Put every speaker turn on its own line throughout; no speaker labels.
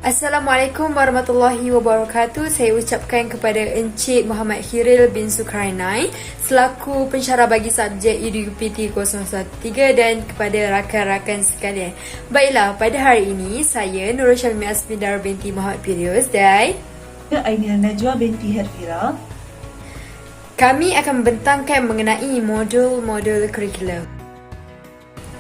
Assalamualaikum warahmatullahi wabarakatuh. Saya ucapkan kepada Encik Muhammad Khiril bin Zulkarnain selaku pensyarah bagi subjek EDUPT 013 dan kepada rakan-rakan sekalian. Baiklah, pada hari ini saya Nurul Syamimi Asmindar binti Muhammad Pirius dan
Ainil Najwa binti Herfira.
kami akan membentangkan mengenai modul-modul kurikulum.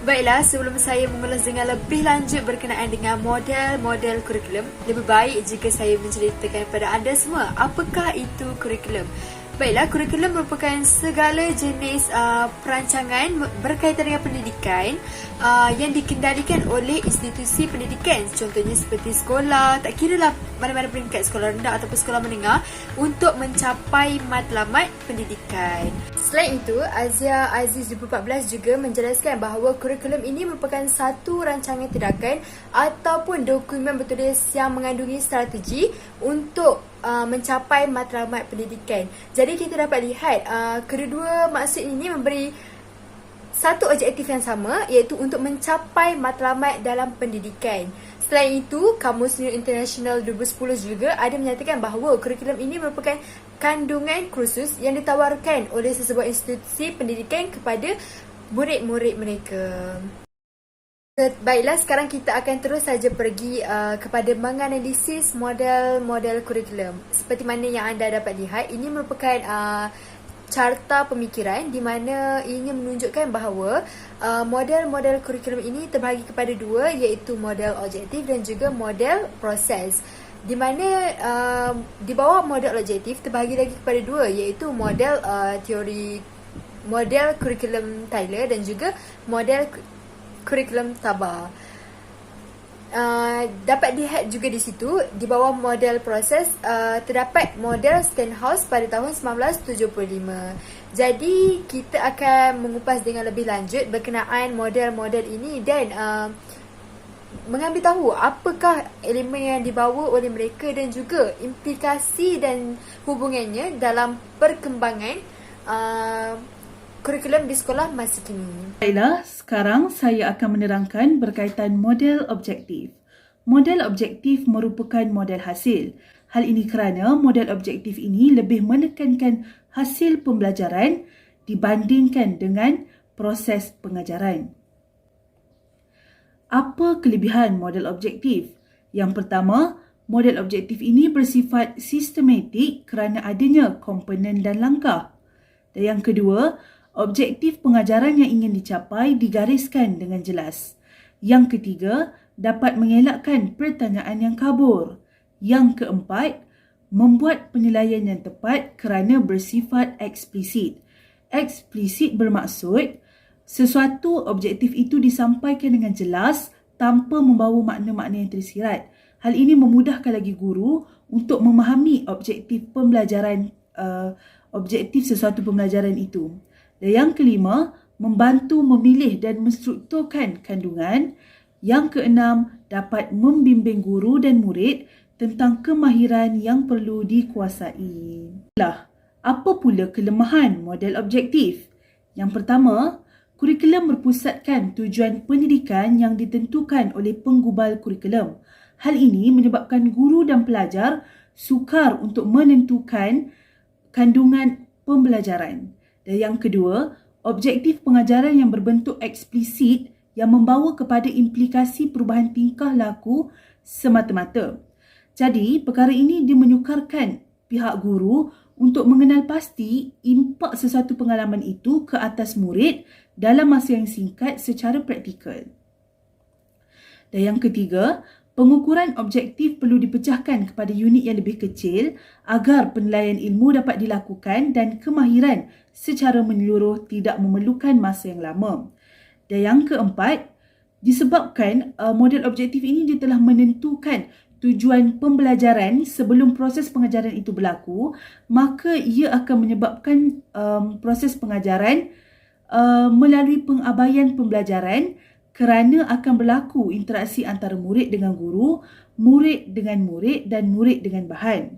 Baiklah, sebelum saya mengulas dengan lebih lanjut berkenaan dengan model-model kurikulum, lebih baik jika saya menceritakan kepada anda semua apakah itu kurikulum. Baiklah, kurikulum merupakan segala jenis perancangan berkaitan dengan pendidikan yang dikendalikan oleh institusi pendidikan. Contohnya seperti sekolah, tak kiralah mana-mana peringkat, sekolah rendah ataupun sekolah menengah, untuk mencapai matlamat pendidikan. Selain itu, Azia Aziz 2014 juga menjelaskan bahawa kurikulum ini merupakan satu rancangan tindakan ataupun dokumen bertulis yang mengandungi strategi untuk mencapai matlamat pendidikan. Jadi kita dapat lihat kedua maksud ini memberi satu objektif yang sama, iaitu untuk mencapai matlamat dalam pendidikan. Selain itu, Kamus New International 2010 juga ada menyatakan bahawa kurikulum ini merupakan kandungan kursus yang ditawarkan oleh sesebuah institusi pendidikan kepada murid-murid mereka. Baiklah, sekarang kita akan terus saja pergi kepada menganalisis model-model kurikulum. Seperti mana yang anda dapat lihat, ini merupakan carta pemikiran di mana ianya menunjukkan bahawa model-model kurikulum ini terbahagi kepada dua, iaitu model objektif dan juga model proses. Di mana di bawah model objektif terbahagi lagi kepada dua, iaitu model teori, model kurikulum Tyler dan juga model kurikulum Tabor. Dapat dilihat juga di situ, di bawah model proses terdapat model Stenhouse pada tahun 1975. Jadi kita akan mengupas dengan lebih lanjut berkenaan model-model ini dan mengambil tahu apakah elemen yang dibawa oleh mereka dan juga implikasi dan hubungannya dalam perkembangan kurikulum di sekolah masa kini.
Baiklah, sekarang saya akan menerangkan berkaitan model objektif. Model objektif merupakan model hasil. Hal ini kerana model objektif ini lebih menekankan hasil pembelajaran dibandingkan dengan proses pengajaran. Apa kelebihan model objektif? Yang pertama, model objektif ini bersifat sistematik kerana adanya komponen dan langkah. Dan yang kedua, objektif pengajaran yang ingin dicapai digariskan dengan jelas. Yang ketiga, dapat mengelakkan pertanyaan yang kabur. Yang keempat, membuat penilaian yang tepat kerana bersifat eksplisit. Eksplisit bermaksud sesuatu objektif itu disampaikan dengan jelas tanpa membawa makna-makna yang tersirat. Hal ini memudahkan lagi guru untuk memahami objektif pembelajaran, objektif sesuatu pembelajaran itu. Dan yang kelima, membantu memilih dan menstrukturkan kandungan. Yang keenam, dapat membimbing guru dan murid tentang kemahiran yang perlu dikuasai. Apa pula kelemahan model objektif? Yang pertama, kurikulum berpusatkan tujuan pendidikan yang ditentukan oleh penggubal kurikulum. Hal ini menyebabkan guru dan pelajar sukar untuk menentukan kandungan pembelajaran. Dan yang kedua, objektif pengajaran yang berbentuk eksplisit yang membawa kepada implikasi perubahan tingkah laku semata-mata. Jadi, perkara ini dia menyukarkan pihak guru untuk mengenal pasti impak sesuatu pengalaman itu ke atas murid dalam masa yang singkat secara praktikal. Dan yang ketiga, pengukuran objektif perlu dipecahkan kepada unit yang lebih kecil agar penilaian ilmu dapat dilakukan dan kemahiran secara menyeluruh tidak memerlukan masa yang lama. Dan yang keempat, disebabkan model objektif ini dia telah menentukan tujuan pembelajaran sebelum proses pengajaran itu berlaku, maka ia akan menyebabkan proses pengajaran melalui pengabaian pembelajaran kerana akan berlaku interaksi antara murid dengan guru, murid dengan murid dan murid dengan bahan.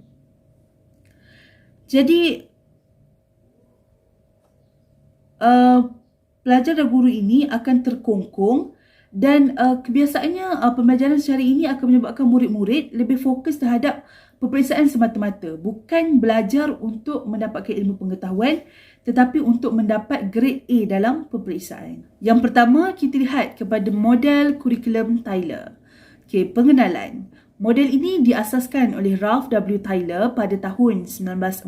Jadi, pelajar dan guru ini akan terkongkong Dan kebiasaannya pembelajaran secara ini akan menyebabkan murid-murid lebih fokus terhadap peperiksaan semata-mata, bukan belajar untuk mendapatkan ilmu pengetahuan tetapi untuk mendapat grade A dalam peperiksaan. Yang pertama, kita lihat kepada model kurikulum Tyler. Okey, pengenalan. Model ini diasaskan oleh Ralph W. Tyler pada tahun 1949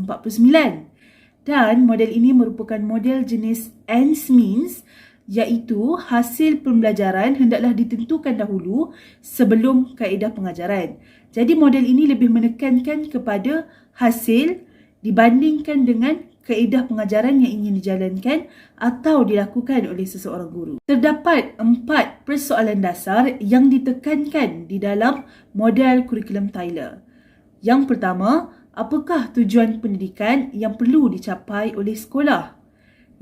dan model ini merupakan model jenis Ends-Means, iaitu hasil pembelajaran hendaklah ditentukan dahulu sebelum kaedah pengajaran. Jadi model ini lebih menekankan kepada hasil dibandingkan dengan kaedah pengajaran yang ingin dijalankan atau dilakukan oleh seseorang guru. Terdapat 4 persoalan dasar yang ditekankan di dalam model kurikulum Tyler. Yang pertama, apakah tujuan pendidikan yang perlu dicapai oleh sekolah?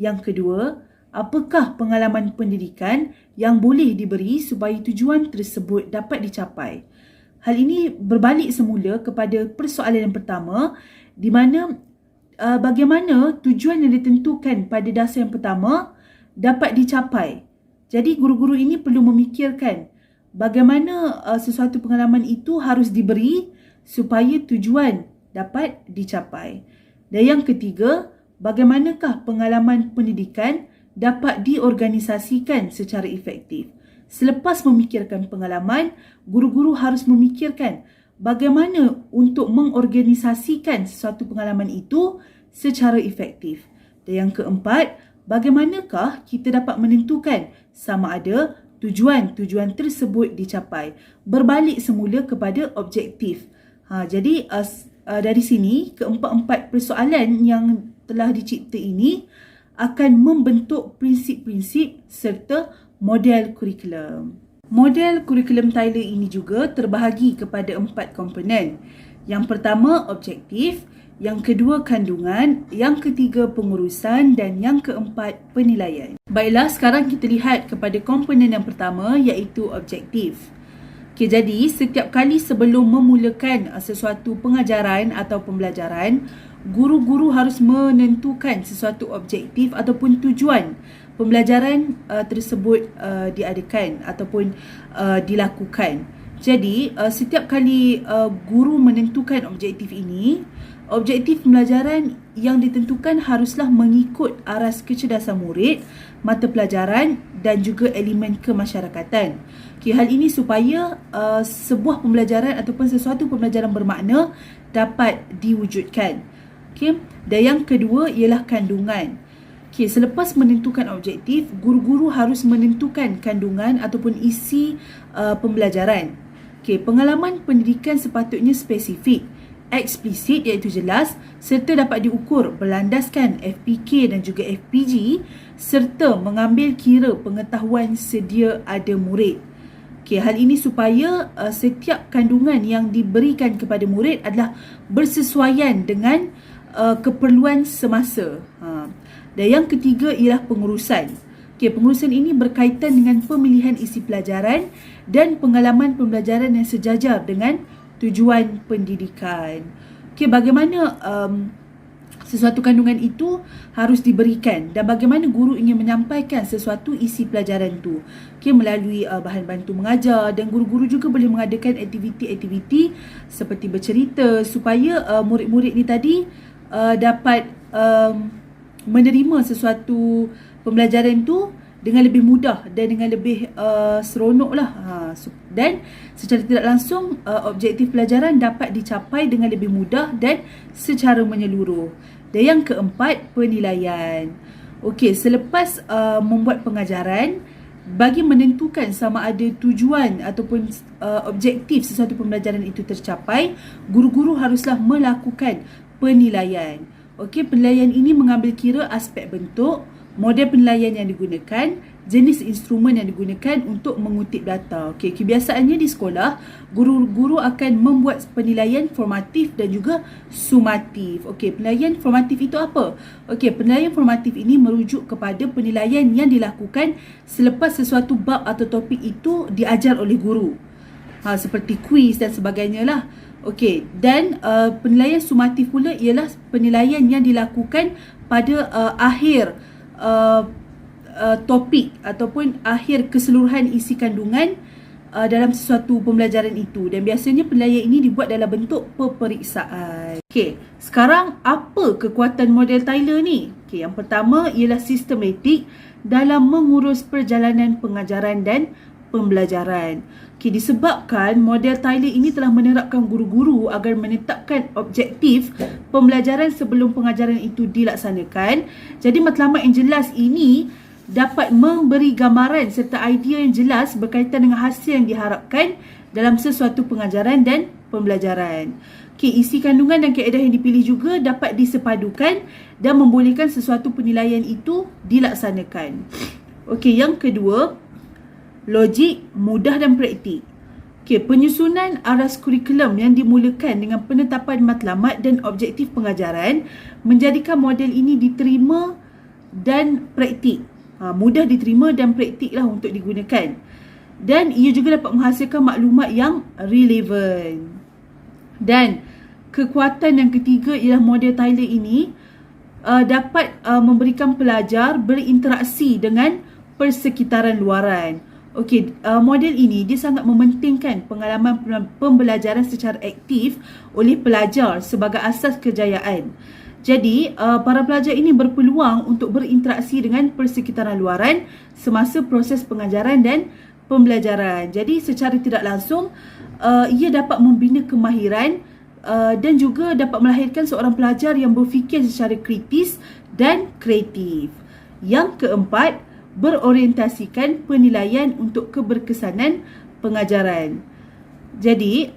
Yang kedua, apakah pengalaman pendidikan yang boleh diberi supaya tujuan tersebut dapat dicapai? Hal ini berbalik semula kepada persoalan yang pertama, di mana bagaimana tujuan yang ditentukan pada dasar yang pertama dapat dicapai. Jadi guru-guru ini perlu memikirkan bagaimana sesuatu pengalaman itu harus diberi supaya tujuan dapat dicapai. Dan yang ketiga, bagaimanakah pengalaman pendidikan dapat diorganisasikan secara efektif. Selepas memikirkan pengalaman, guru-guru harus memikirkan bagaimana untuk mengorganisasikan sesuatu pengalaman itu secara efektif. Dan yang keempat, bagaimanakah kita dapat menentukan sama ada tujuan-tujuan tersebut dicapai. Berbalik semula kepada objektif. Jadi dari sini, keempat-empat persoalan yang telah dicipta ini akan membentuk prinsip-prinsip serta model kurikulum. Model kurikulum Tyler ini juga terbahagi kepada 4 komponen. Yang pertama, objektif. Yang kedua, kandungan. Yang ketiga, pengurusan. Dan yang keempat, penilaian. Baiklah, sekarang kita lihat kepada komponen yang pertama, iaitu objektif. Okay, jadi setiap kali sebelum memulakan sesuatu pengajaran atau pembelajaran, guru-guru harus menentukan sesuatu objektif ataupun tujuan pembelajaran tersebut diadakan ataupun dilakukan. Jadi setiap kali guru menentukan objektif ini, objektif pembelajaran yang ditentukan haruslah mengikut aras kecerdasan murid, mata pelajaran dan juga elemen kemasyarakatan. Okay, hal ini supaya sebuah pembelajaran ataupun sesuatu pembelajaran bermakna dapat diwujudkan. Okay. Dan yang kedua ialah kandungan. Okay, selepas menentukan objektif, guru-guru harus menentukan kandungan ataupun isi pembelajaran. Okay, pengalaman pendidikan sepatutnya spesifik, eksplisit iaitu jelas serta dapat diukur berlandaskan FPK dan juga FPG serta mengambil kira pengetahuan sedia ada murid. Okay, hal ini supaya setiap kandungan yang diberikan kepada murid adalah bersesuaian dengan keperluan semasa. Dan yang ketiga ialah pengurusan. Okay, pengurusan ini berkaitan dengan pemilihan isi pelajaran dan pengalaman pembelajaran yang sejajar dengan tujuan pendidikan. Okay, bagaimana sesuatu kandungan itu harus diberikan dan bagaimana guru ingin menyampaikan sesuatu isi pelajaran tu. Okay, melalui bahan bantu mengajar, dan guru-guru juga boleh mengadakan aktiviti-aktiviti seperti bercerita supaya murid-murid ni tadi dapat menerima sesuatu pembelajaran tu dengan lebih mudah dan dengan lebih seronok lah. Dan secara tidak langsung objektif pelajaran dapat dicapai dengan lebih mudah dan secara menyeluruh. Dan yang keempat, penilaian. Okey, selepas membuat pengajaran, bagi menentukan sama ada tujuan ataupun objektif sesuatu pembelajaran itu tercapai, guru-guru haruslah melakukan penilaian. Okey, penilaian ini mengambil kira aspek bentuk, model penilaian yang digunakan, jenis instrumen yang digunakan untuk mengutip data. Okey, kebiasaannya di sekolah, guru-guru akan membuat penilaian formatif dan juga sumatif. Okey, penilaian formatif itu apa? Okey, penilaian formatif ini merujuk kepada penilaian yang dilakukan selepas sesuatu bab atau topik itu diajar oleh guru. Seperti kuis dan sebagainya lah. Okey, dan penilaian sumatif pula ialah penilaian yang dilakukan pada akhir topik ataupun akhir keseluruhan isi kandungan dalam sesuatu pembelajaran itu, dan biasanya penilaian ini dibuat dalam bentuk peperiksaan. Okey, sekarang apa kekuatan model Tyler ni? Okey, yang pertama ialah sistematik dalam mengurus perjalanan pengajaran dan pembelajaran. Okey, disebabkan model Tyler ini telah menerapkan guru-guru agar menetapkan objektif pembelajaran sebelum pengajaran itu dilaksanakan. Jadi matlamat yang jelas ini dapat memberi gambaran serta idea yang jelas berkaitan dengan hasil yang diharapkan dalam sesuatu pengajaran dan pembelajaran. Okey, isi kandungan dan kaedah yang dipilih juga dapat disepadukan dan membolehkan sesuatu penilaian itu dilaksanakan. Okey, yang kedua, logik, mudah dan praktik. Okey, penyusunan aras kurikulum yang dimulakan dengan penetapan matlamat dan objektif pengajaran menjadikan model ini diterima dan praktik. Mudah diterima dan praktik lah untuk digunakan. Dan ia juga dapat menghasilkan maklumat yang relevan. Dan kekuatan yang ketiga ialah model Tyler ini dapat memberikan pelajar berinteraksi dengan persekitaran luaran. Okey, model ini dia sangat mementingkan pengalaman pembelajaran secara aktif oleh pelajar sebagai asas kejayaan. Jadi, para pelajar ini berpeluang untuk berinteraksi dengan persekitaran luaran semasa proses pengajaran dan pembelajaran. Jadi, secara tidak langsung, ia dapat membina kemahiran dan juga dapat melahirkan seorang pelajar yang berfikir secara kritis dan kreatif. Yang keempat, berorientasikan penilaian untuk keberkesanan pengajaran. Jadi,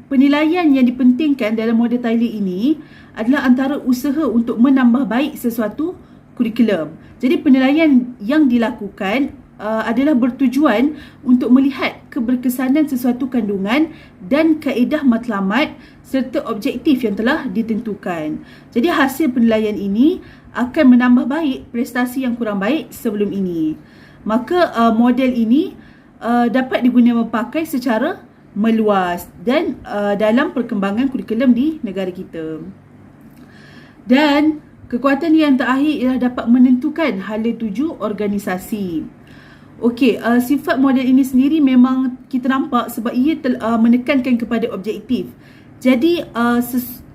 penilaian yang dipentingkan dalam model Tyler ini adalah antara usaha untuk menambah baik sesuatu kurikulum. Jadi penilaian yang dilakukan adalah bertujuan untuk melihat keberkesanan sesuatu kandungan dan kaedah matlamat serta objektif yang telah ditentukan. Jadi hasil penilaian ini akan menambah baik prestasi yang kurang baik sebelum ini. Maka model ini dapat digunakan memakai secara meluas dan dalam perkembangan kurikulum di negara kita. Dan kekuatan yang terakhir ialah dapat menentukan hala tuju organisasi. Okey, sifat model ini sendiri memang kita nampak sebab ia menekankan kepada objektif. Jadi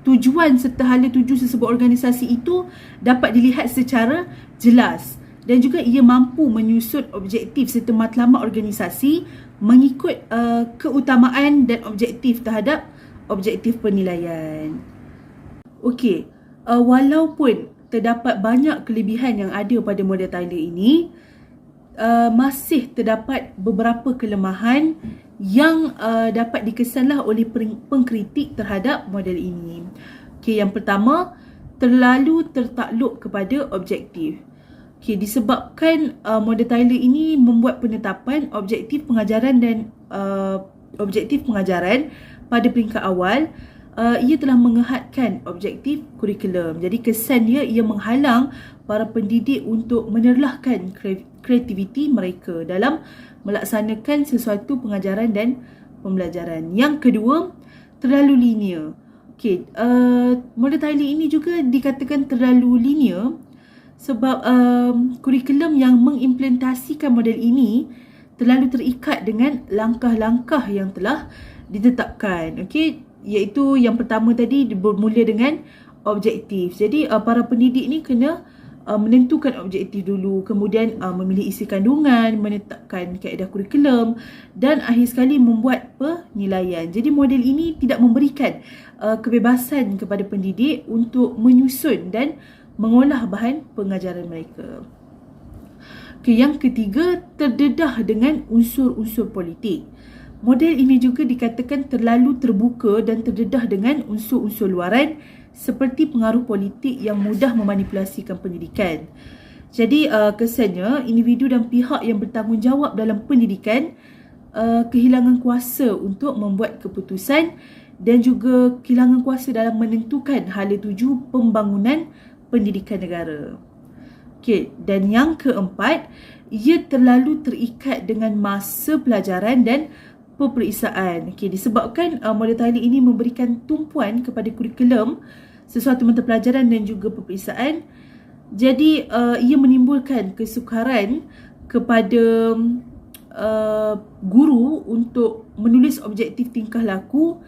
tujuan serta hala tuju sesebuah organisasi itu dapat dilihat secara jelas, dan juga ia mampu menyusun objektif serta matlamat organisasi mengikut keutamaan dan objektif terhadap objektif penilaian. Okey, walaupun terdapat banyak kelebihan yang ada pada model Tyler ini, masih terdapat beberapa kelemahan yang dapat dikesanlah oleh pengkritik terhadap model ini. Okey, yang pertama, terlalu tertakluk kepada objektif. Okey, disebabkan model Tyler ini membuat penetapan objektif pengajaran dan objektif pengajaran pada peringkat awal, ia telah mengehadkan objektif kurikulum. Jadi kesan dia, ia menghalang para pendidik untuk menerlahkan kreativiti mereka dalam melaksanakan sesuatu pengajaran dan pembelajaran. Yang kedua, terlalu linear. Okey, model Tyler ini juga dikatakan terlalu linear sebab kurikulum yang mengimplementasikan model ini terlalu terikat dengan langkah-langkah yang telah ditetapkan. Okey, iaitu yang pertama tadi bermula dengan objektif. Jadi para pendidik ni kena menentukan objektif dulu, kemudian memilih isi kandungan, menetapkan kaedah kurikulum dan akhir sekali membuat penilaian. Jadi model ini tidak memberikan kebebasan kepada pendidik untuk menyusun dan mengolah bahan pengajaran mereka. Okay, yang ketiga, terdedah dengan unsur-unsur politik. Model ini juga dikatakan terlalu terbuka dan terdedah dengan unsur-unsur luaran seperti pengaruh politik yang mudah memanipulasikan pendidikan. Jadi kesannya individu dan pihak yang bertanggungjawab dalam pendidikan kehilangan kuasa untuk membuat keputusan dan juga kehilangan kuasa dalam menentukan hala tuju pembangunan pendidikan negara. Okey, dan yang keempat, ia terlalu terikat dengan masa pelajaran dan peperiksaan. Okey, disebabkan model Tyler ini memberikan tumpuan kepada kurikulum, sesuatu mata pelajaran dan juga peperiksaan, Jadi ia menimbulkan kesukaran kepada guru untuk menulis objektif tingkah laku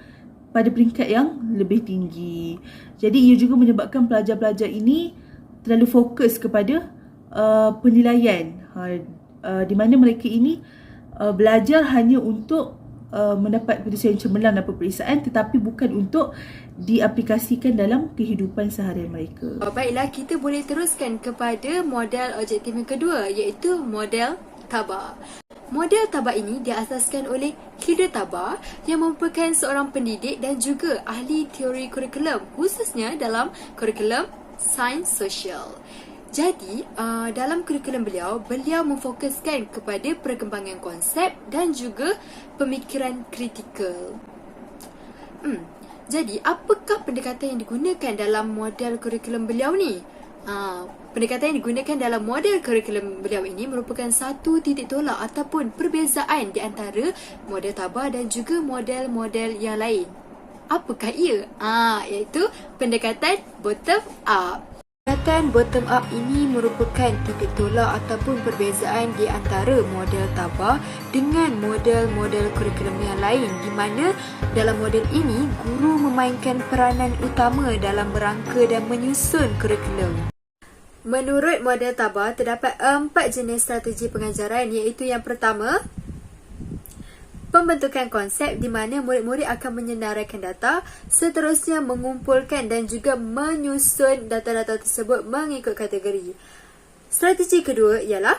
pada peringkat yang lebih tinggi. Jadi ia juga menyebabkan pelajar-pelajar ini terlalu fokus kepada penilaian, di mana mereka ini belajar hanya untuk mendapat penyelesaian cemerlang dan peperiksaan, tetapi bukan untuk diaplikasikan dalam kehidupan seharian mereka.
Baiklah, kita boleh teruskan kepada model objektif yang kedua, iaitu model tabak. Model tabak ini diasaskan oleh Hilda Tabak yang merupakan seorang pendidik dan juga ahli teori kurikulum, khususnya dalam kurikulum sains sosial. Jadi, dalam kurikulum beliau memfokuskan kepada perkembangan konsep dan juga pemikiran kritikal. Jadi, apakah pendekatan yang digunakan dalam model kurikulum beliau ni? Pendekatan yang digunakan dalam model kurikulum beliau ini merupakan satu titik tolak ataupun perbezaan di antara model tabak dan juga model-model yang lain. Apakah ia? Iaitu pendekatan bottom up. Pendekatan bottom up ini merupakan titik tolak ataupun perbezaan di antara model tabak dengan model-model kurikulum yang lain, di mana dalam model ini guru memainkan peranan utama dalam merangka dan menyusun kurikulum. Menurut model tabak, terdapat 4 jenis strategi pengajaran, iaitu yang pertama, pembentukan konsep di mana murid-murid akan menyenaraikan data, seterusnya mengumpulkan dan juga menyusun data-data tersebut mengikut kategori. Strategi kedua ialah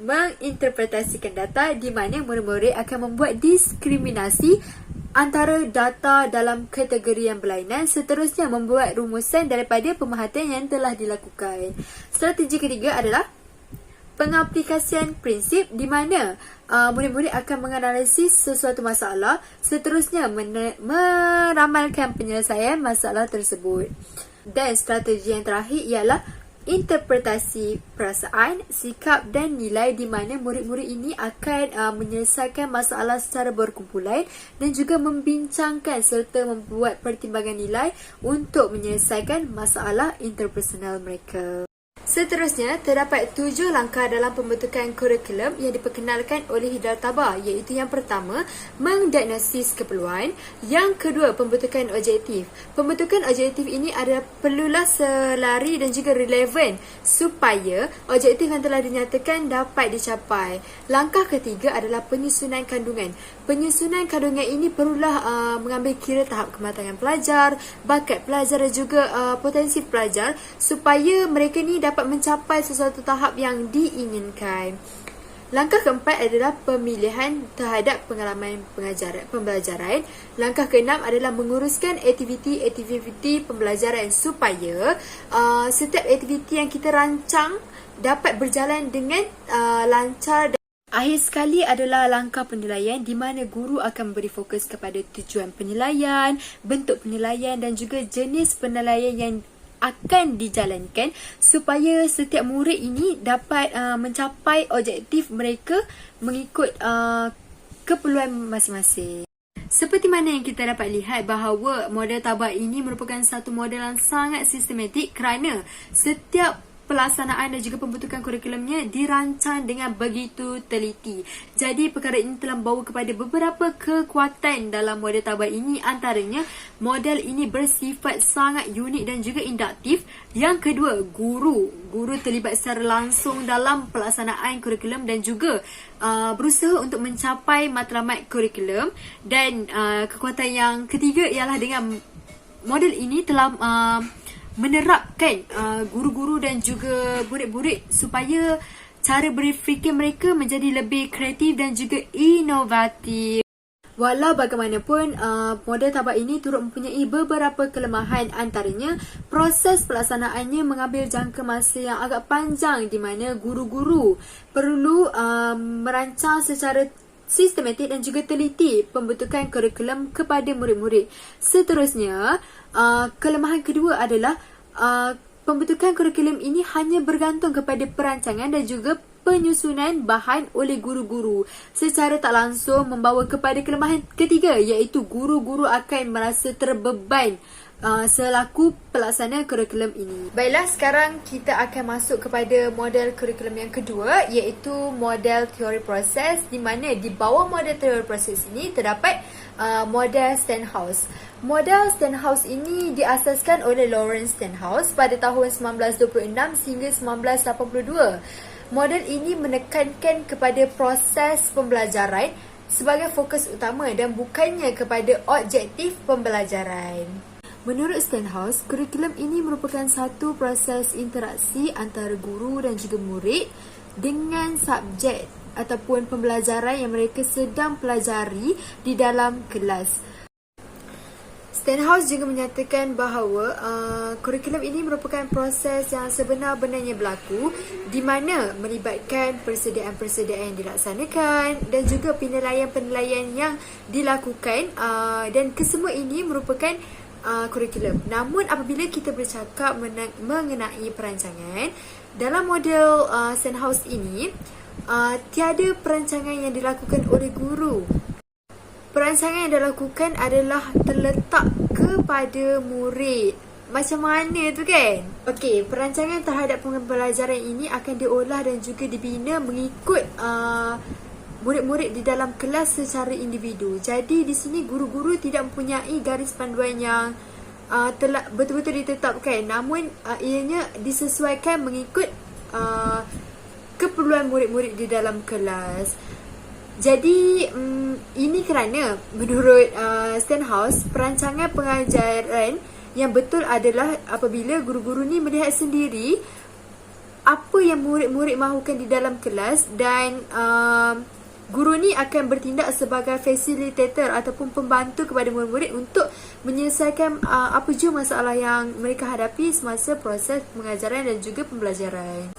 menginterpretasikan data di mana murid-murid akan membuat diskriminasi antara data dalam kategori yang berlainan, seterusnya membuat rumusan daripada pemerhatian yang telah dilakukan. Strategi ketiga adalah pengaplikasian prinsip di mana murid-murid akan menganalisis sesuatu masalah, seterusnya meramalkan penyelesaian masalah tersebut. Dan strategi yang terakhir ialah interpretasi perasaan, sikap dan nilai, di mana murid-murid ini akan menyelesaikan masalah secara berkumpulan dan juga membincangkan serta membuat pertimbangan nilai untuk menyelesaikan masalah interpersonal mereka. Seterusnya, terdapat 7 langkah dalam pembentukan kurikulum yang diperkenalkan oleh Hilda Tabak, iaitu yang pertama, mendiagnosis keperluan. Yang kedua, pembentukan objektif. Pembentukan objektif ini adalah perlulah selari dan juga relevan supaya objektif yang telah dinyatakan dapat dicapai. Langkah ketiga adalah penyusunan kandungan. Penyusunan kandungan ini perlulah mengambil kira tahap kematangan pelajar, bakat pelajar dan juga potensi pelajar supaya mereka ni dapat mencapai sesuatu tahap yang diinginkan. Langkah keempat adalah pemilihan terhadap pengalaman pembelajaran. Langkah keenam adalah menguruskan aktiviti pembelajaran supaya setiap aktiviti yang kita rancang dapat berjalan dengan lancar. Akhir sekali adalah langkah penilaian, di mana guru akan beri fokus kepada tujuan penilaian, bentuk penilaian dan juga jenis penilaian yang akan dijalankan supaya setiap murid ini dapat mencapai objektif mereka mengikut keperluan masing-masing. Seperti mana yang kita dapat lihat bahawa model tabak ini merupakan satu model yang sangat sistematik kerana setiap pelaksanaan dan juga pembentukan kurikulumnya dirancang dengan begitu teliti. Jadi perkara ini telah membawa kepada beberapa kekuatan dalam model tabak ini. Antaranya, model ini bersifat sangat unik dan juga induktif. Yang kedua, guru terlibat secara langsung dalam pelaksanaan kurikulum dan juga berusaha untuk mencapai matlamat kurikulum. Dan kekuatan yang ketiga ialah dengan model ini telah menerapkan guru-guru dan juga murid-murid supaya cara berfikir mereka menjadi lebih kreatif dan juga inovatif. Walau bagaimanapun, model tabak ini turut mempunyai beberapa kelemahan, antaranya proses pelaksanaannya mengambil jangka masa yang agak panjang, di mana guru-guru perlu merancang secara sistematik dan juga teliti pembentukan kurikulum kepada murid-murid. Seterusnya, kelemahan kedua adalah pembentukan kurikulum ini hanya bergantung kepada perancangan dan juga penyusunan bahan oleh guru-guru. Secara tak langsung membawa kepada kelemahan ketiga, iaitu guru-guru akan merasa terbeban selaku pelaksana kurikulum ini. Baiklah, sekarang kita akan masuk kepada model kurikulum yang kedua, iaitu model teori proses, di mana di bawah model teori proses ini terdapat model Stenhouse. Model Stenhouse ini diasaskan oleh Lawrence Stenhouse pada tahun 1926 hingga 1982. Model ini menekankan kepada proses pembelajaran sebagai fokus utama dan bukannya kepada objektif pembelajaran. Menurut Stenhouse, kurikulum ini merupakan satu proses interaksi antara guru dan juga murid dengan subjek ataupun pembelajaran yang mereka sedang pelajari di dalam kelas. Stenhouse juga menyatakan bahawa kurikulum ini merupakan proses yang sebenar-benarnya berlaku di mana melibatkan persediaan-persediaan yang dilaksanakan dan juga penilaian-penilaian yang dilakukan dan kesemua ini merupakan kurikulum. Namun apabila kita bercakap mengenai perancangan, dalam model Stenhouse ini tiada perancangan yang dilakukan oleh guru. Perancangan yang dilakukan adalah terletak kepada murid. Macam mana tu kan? Okey, perancangan terhadap pembelajaran ini akan diolah dan juga dibina mengikut murid-murid di dalam kelas secara individu. Jadi di sini guru-guru tidak mempunyai garis panduan yang telah betul-betul ditetapkan, namun ianya disesuaikan mengikut keperluan murid-murid di dalam kelas. Jadi ini kerana menurut Stenhouse, perancangan pengajaran yang betul adalah apabila guru-guru ni melihat sendiri apa yang murid-murid mahukan di dalam kelas dan guru ni akan bertindak sebagai facilitator ataupun pembantu kepada murid-murid untuk menyelesaikan apa jua masalah yang mereka hadapi semasa proses pengajaran dan juga pembelajaran.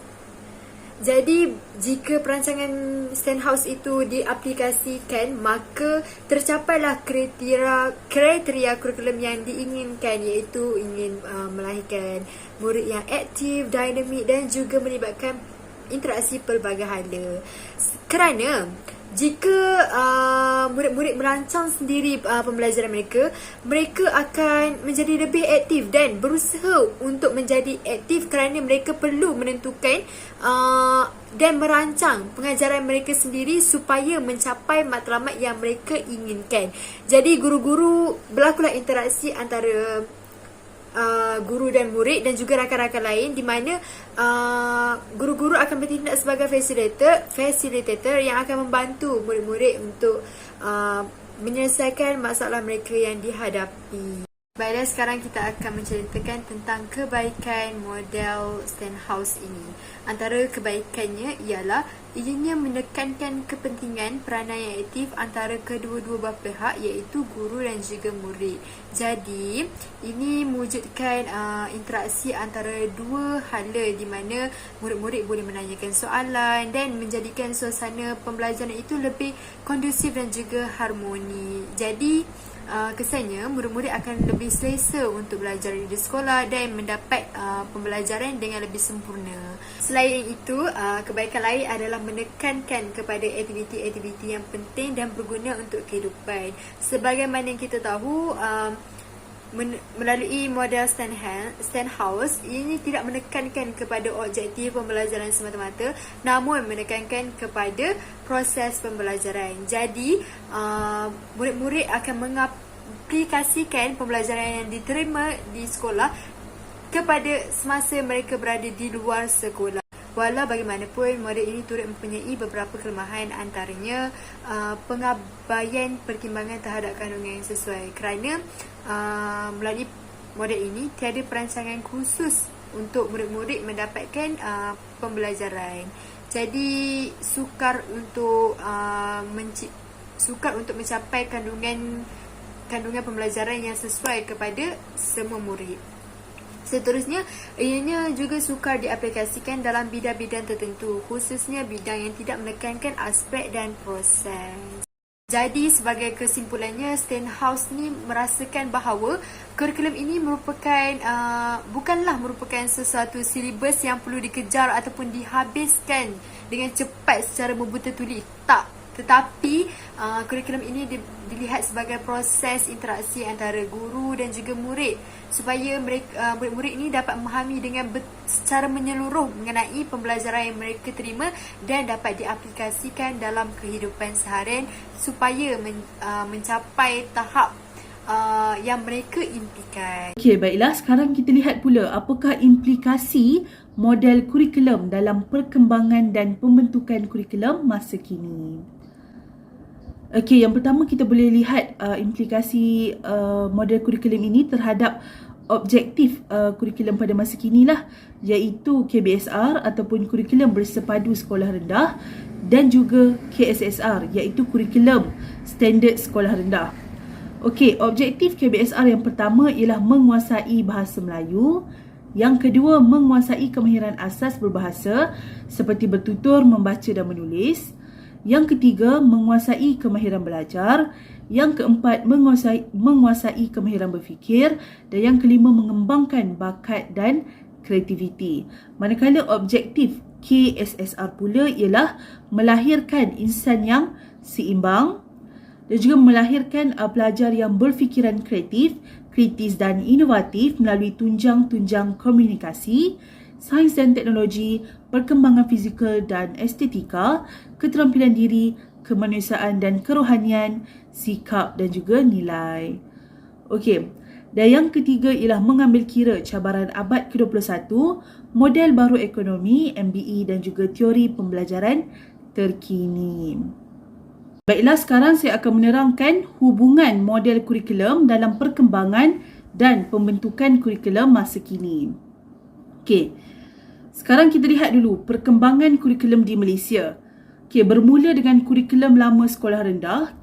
Jadi, jika perancangan Stenhouse itu diaplikasikan, maka tercapailah kriteria kurikulum yang diinginkan, iaitu ingin melahirkan murid yang aktif, dinamik dan juga melibatkan interaksi pelbagai hala. Kerana jika murid-murid merancang sendiri pembelajaran mereka, mereka akan menjadi lebih aktif dan berusaha untuk menjadi aktif kerana mereka perlu menentukan dan merancang pengajaran mereka sendiri supaya mencapai matlamat yang mereka inginkan. Jadi guru-guru berlakulah interaksi antara guru dan murid dan juga rakan-rakan lain, di mana guru-guru akan bertindak sebagai facilitator yang akan membantu murid-murid untuk menyelesaikan masalah mereka yang dihadapi. Baiklah, sekarang kita akan menceritakan tentang kebaikan model Stenhouse ini. Antara kebaikannya ialah ianya menekankan kepentingan peranan yang aktif antara kedua-dua belah pihak, iaitu guru dan juga murid. Jadi, ini mewujudkan interaksi antara dua hala di mana murid-murid boleh menanyakan soalan dan menjadikan suasana pembelajaran itu lebih kondusif dan juga harmoni. Jadi, kesannya murid-murid akan lebih selesa untuk belajar di sekolah dan mendapat pembelajaran dengan lebih sempurna. Selain itu, kebaikan lain adalah menekankan kepada aktiviti-aktiviti yang penting dan berguna untuk kehidupan. Sebagaimana yang kita tahu, melalui model Stenhouse, ini tidak menekankan kepada objektif pembelajaran semata-mata, namun menekankan kepada proses pembelajaran. Jadi, murid-murid akan mengaplikasikan pembelajaran yang diterima di sekolah kepada semasa mereka berada di luar sekolah. Walau bagaimanapun, model ini turut mempunyai beberapa kelemahan, antaranya pengabaian pertimbangan terhadap kandungan yang sesuai, kerana melalui model ini tiada perancangan khusus untuk murid-murid mendapatkan pembelajaran. Jadi sukar untuk mencapai kandungan pembelajaran yang sesuai kepada semua murid. Seterusnya, ianya juga sukar diaplikasikan dalam bidang-bidang tertentu, khususnya bidang yang tidak menekankan aspek dan proses. Jadi, sebagai kesimpulannya, Stenhouse ni merasakan bahawa kurikulum ini bukanlah merupakan sesuatu silibus yang perlu dikejar ataupun dihabiskan dengan cepat secara membuta tuli. Tak. Tetapi kurikulum ini dilihat sebagai proses interaksi antara guru dan juga murid supaya murid-murid ini dapat memahami dengan secara menyeluruh mengenai pembelajaran yang mereka terima dan dapat diaplikasikan dalam kehidupan seharian supaya mencapai tahap yang mereka impikan.
Okey, baiklah. Sekarang kita lihat pula apakah implikasi model kurikulum dalam perkembangan dan pembentukan kurikulum masa kini. Okey, yang pertama kita boleh lihat implikasi model kurikulum ini terhadap objektif kurikulum pada masa kini lah, iaitu KBSR ataupun kurikulum bersepadu sekolah rendah dan juga KSSR iaitu kurikulum standard sekolah rendah. Okey, objektif KBSR yang pertama ialah menguasai bahasa Melayu. Yang kedua, menguasai kemahiran asas berbahasa seperti bertutur, membaca dan menulis. Yang ketiga, menguasai kemahiran belajar. Yang keempat, menguasai kemahiran berfikir. Dan yang kelima, mengembangkan bakat dan kreativiti. Manakala objektif KSSR pula ialah melahirkan insan yang seimbang dan juga melahirkan pelajar yang berfikiran kreatif, kritis dan inovatif melalui tunjang-tunjang komunikasi, sains dan teknologi, perkembangan fizikal dan estetika, keterampilan diri, kemanusiaan dan kerohanian, sikap dan juga nilai. Okey, dan yang ketiga ialah mengambil kira cabaran abad ke-21, model baru ekonomi, MBE dan juga teori pembelajaran terkini. Baiklah, sekarang saya akan menerangkan hubungan model kurikulum dalam perkembangan dan pembentukan kurikulum masa kini. Okey, sekarang kita lihat dulu perkembangan kurikulum di Malaysia. Okey, bermula dengan kurikulum lama sekolah rendah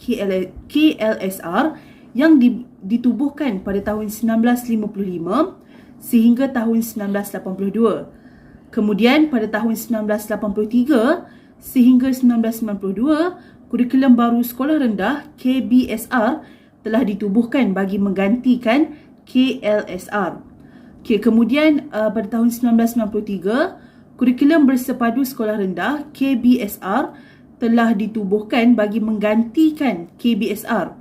KLSR yang ditubuhkan pada tahun 1955 sehingga tahun 1982. Kemudian pada tahun 1983 sehingga 1992, kurikulum baru sekolah rendah KBSR telah ditubuhkan bagi menggantikan KLSR. Okay, kemudian pada tahun 1993, kurikulum bersepadu sekolah rendah KBSR telah ditubuhkan bagi menggantikan KBSR.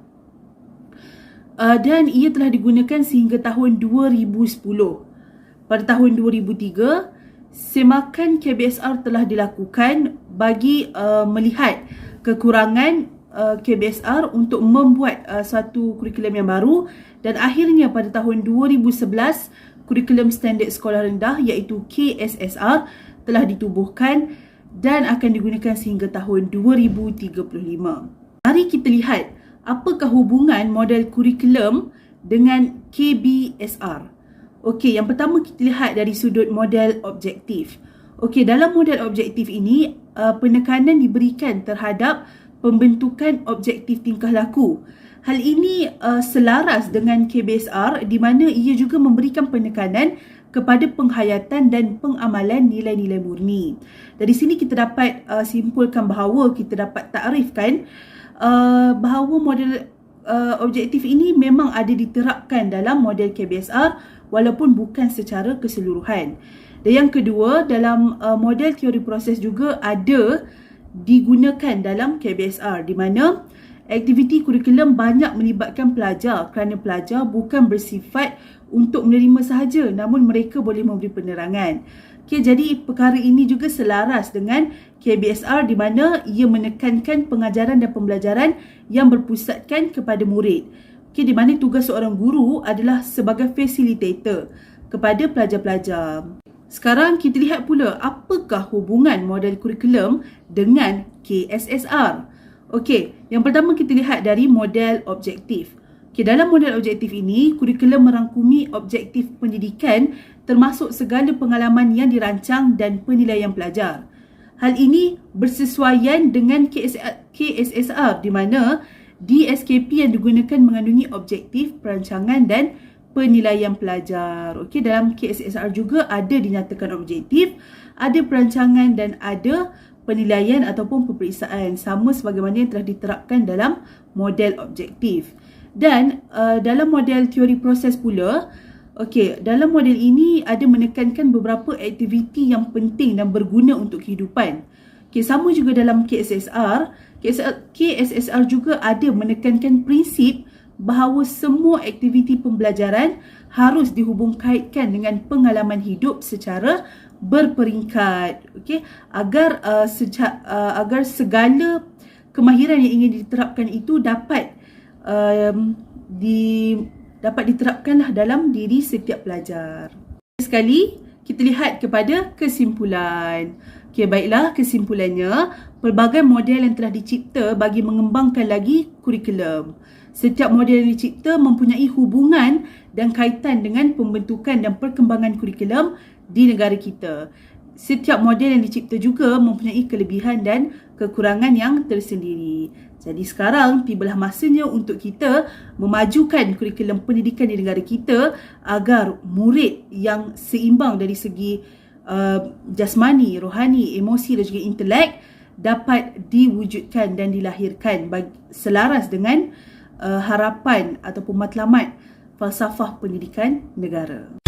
Dan ia telah digunakan sehingga tahun 2010. Pada tahun 2003, semakan KBSR telah dilakukan bagi melihat kekurangan KBSR untuk membuat satu kurikulum yang baru, dan akhirnya pada tahun 2011 kurikulum standard sekolah rendah iaitu KSSR telah ditubuhkan dan akan digunakan sehingga tahun 2035. Mari kita lihat apakah hubungan model kurikulum dengan KBSR. Okey, yang pertama kita lihat dari sudut model objektif. Okey, dalam model objektif ini penekanan diberikan terhadap pembentukan objektif tingkah laku. Hal ini selaras dengan KBSR di mana ia juga memberikan penekanan kepada penghayatan dan pengamalan nilai-nilai murni. Dari sini kita dapat simpulkan bahawa kita dapat takrifkan bahawa model objektif ini memang ada diterapkan dalam model KBSR walaupun bukan secara keseluruhan. Dan yang kedua, dalam model teori proses juga ada digunakan dalam KBSR di mana aktiviti kurikulum banyak melibatkan pelajar kerana pelajar bukan bersifat untuk menerima sahaja namun mereka boleh memberi penerangan. Okay, jadi perkara ini juga selaras dengan KBSR di mana ia menekankan pengajaran dan pembelajaran yang berpusatkan kepada murid. Okay, di mana tugas seorang guru adalah sebagai facilitator kepada pelajar-pelajar. Sekarang kita lihat pula apakah hubungan model kurikulum dengan KSSR. Okey, yang pertama kita lihat dari model objektif. Okey, dalam model objektif ini, kurikulum merangkumi objektif pendidikan termasuk segala pengalaman yang dirancang dan penilaian pelajar. Hal ini bersesuaian dengan KSSR di mana DSKP yang digunakan mengandungi objektif, perancangan dan penilaian pelajar. Okey, dalam KSSR juga ada dinyatakan objektif, ada perancangan dan ada penilaian ataupun peperiksaan sama sebagaimana yang telah diterapkan dalam model objektif. Dan dalam model teori proses pula, okey, dalam model ini ada menekankan beberapa aktiviti yang penting dan berguna untuk kehidupan. Okay, sama juga dalam KSSR. KSSR juga ada menekankan prinsip bahawa semua aktiviti pembelajaran harus dihubung kaitkan dengan pengalaman hidup secara berperingkat. Okay? Agar segala kemahiran yang ingin diterapkan itu dapat diterapkanlah dalam diri setiap pelajar. Sekali, kita lihat kepada kesimpulan. Okey, baiklah, kesimpulannya, pelbagai model yang telah dicipta bagi mengembangkan lagi kurikulum. Setiap model yang dicipta mempunyai hubungan dan kaitan dengan pembentukan dan perkembangan kurikulum di negara kita. Setiap model yang dicipta juga mempunyai kelebihan dan kekurangan yang tersendiri. Jadi sekarang tibalah masanya untuk kita memajukan kurikulum pendidikan di negara kita agar murid yang seimbang dari segi jasmani, rohani, emosi dan juga intelek dapat diwujudkan dan dilahirkan selaras dengan harapan ataupun matlamat falsafah pendidikan negara.